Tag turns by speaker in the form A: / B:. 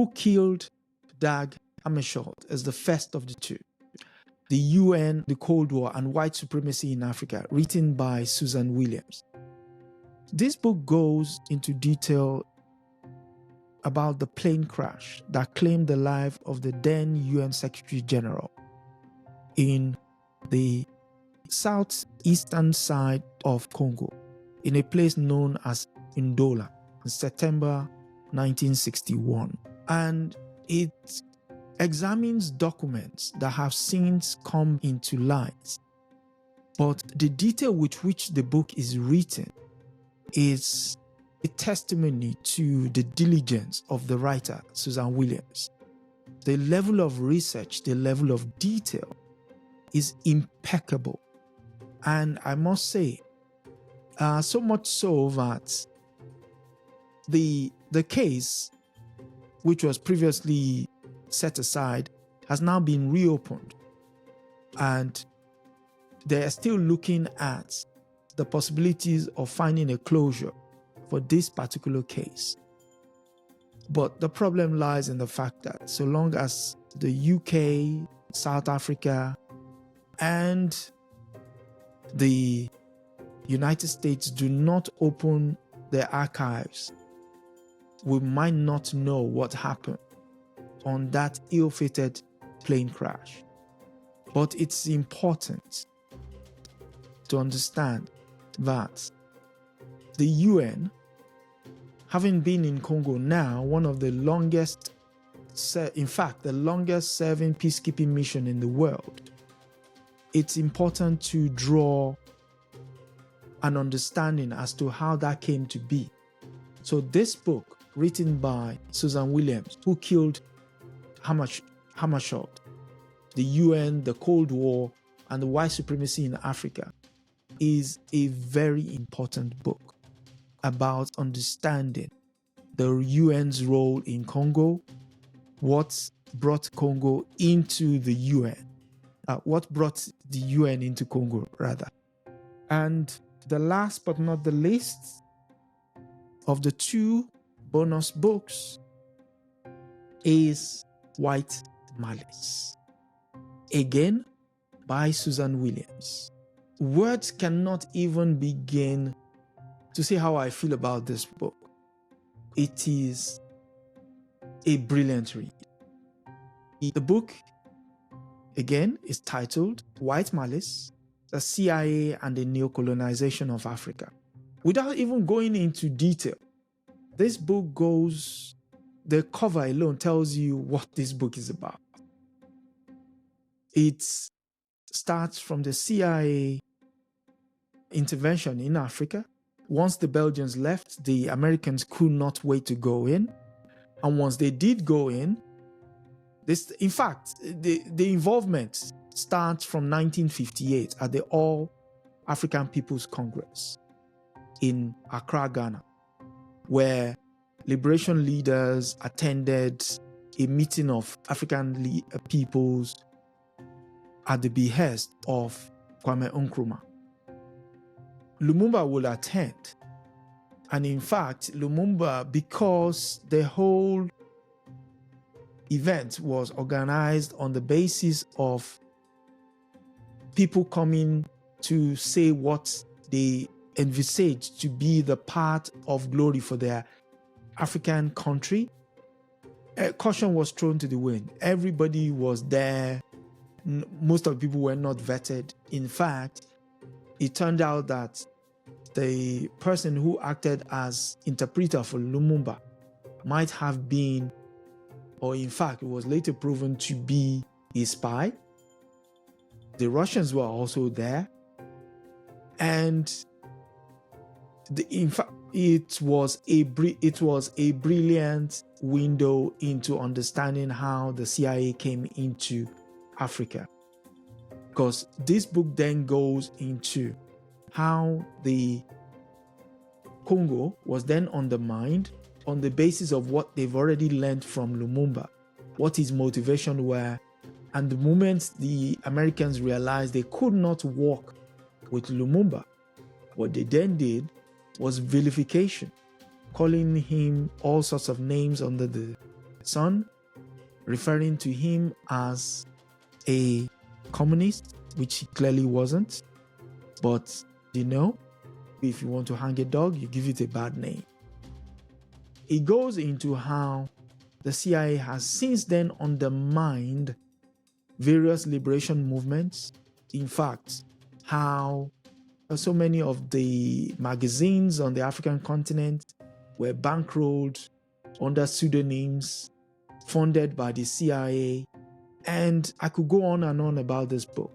A: Who Killed Dag Hammarskjold is the first of the two. The UN, the Cold War, and White Supremacy in Africa, written by Susan Williams. This book goes into detail about the plane crash that claimed the life of the then UN Secretary General in the southeastern side of Congo, in a place known as Ndola, in September 1961. And it examines documents that have since come into light. But the detail with which the book is written is a testimony to the diligence of the writer, Susan Williams. The level of research, the level of detail is impeccable. And I must say, so much so that the case, which was previously set aside, has now been reopened. And they are still looking at the possibilities of finding a closure for this particular case. But the problem lies in the fact that so long as the UK, South Africa, and the United States do not open their archives, we might not know what happened on that ill-fated plane crash. But it's important to understand that the UN, having been in Congo now, one of the longest, in fact, the longest serving peacekeeping mission in the world, it's important to draw an understanding as to how that came to be. So this book, written by Susan Williams, Who Killed Hammarskjold, the UN, the Cold War, and the White Supremacy in Africa, is a very important book about understanding the UN's role in Congo, what brought Congo into the UN, what brought the UN into Congo, rather. And the last but not the least of the two bonus books is White Malice, again by Susan Williams. Words cannot even begin to say how I feel about this book. It is a brilliant read. The book, again, is titled White Malice, the CIA and the Neocolonization of Africa. Without even going into detail, this book goes, the cover alone tells you what this book is about. It starts from the CIA intervention in Africa. Once the Belgians left, the Americans could not wait to go in. And once they did go in, in fact, the involvement starts from 1958 at the All African People's Congress in Accra, Ghana, where liberation leaders attended a meeting of African peoples at the behest of Kwame Nkrumah. Lumumba will attend. And in fact, Lumumba, because the whole event was organized on the basis of people coming to say what they envisaged to be the part of glory for their African country, caution was thrown to the wind. Everybody was there. Most of the people were not vetted. In fact, it turned out that the person who acted as interpreter for Lumumba might have been, or in fact, it was later proven to be a spy. The Russians were also there. And in fact, it was a brilliant window into understanding how the CIA came into Africa. Because this book then goes into how the Congo was then undermined on the basis of what they've already learned from Lumumba, what his motivation were, and the moment the Americans realized they could not work with Lumumba, what they then did was vilification, calling him all sorts of names under the son, referring to him as a communist, which he clearly wasn't. But, if you want to hang a dog, you give it a bad name. It goes into how the CIA has since then undermined various liberation movements. In fact, how so many of the magazines on the African continent were bankrolled under pseudonyms funded by the CIA. And I could go on and on about this book.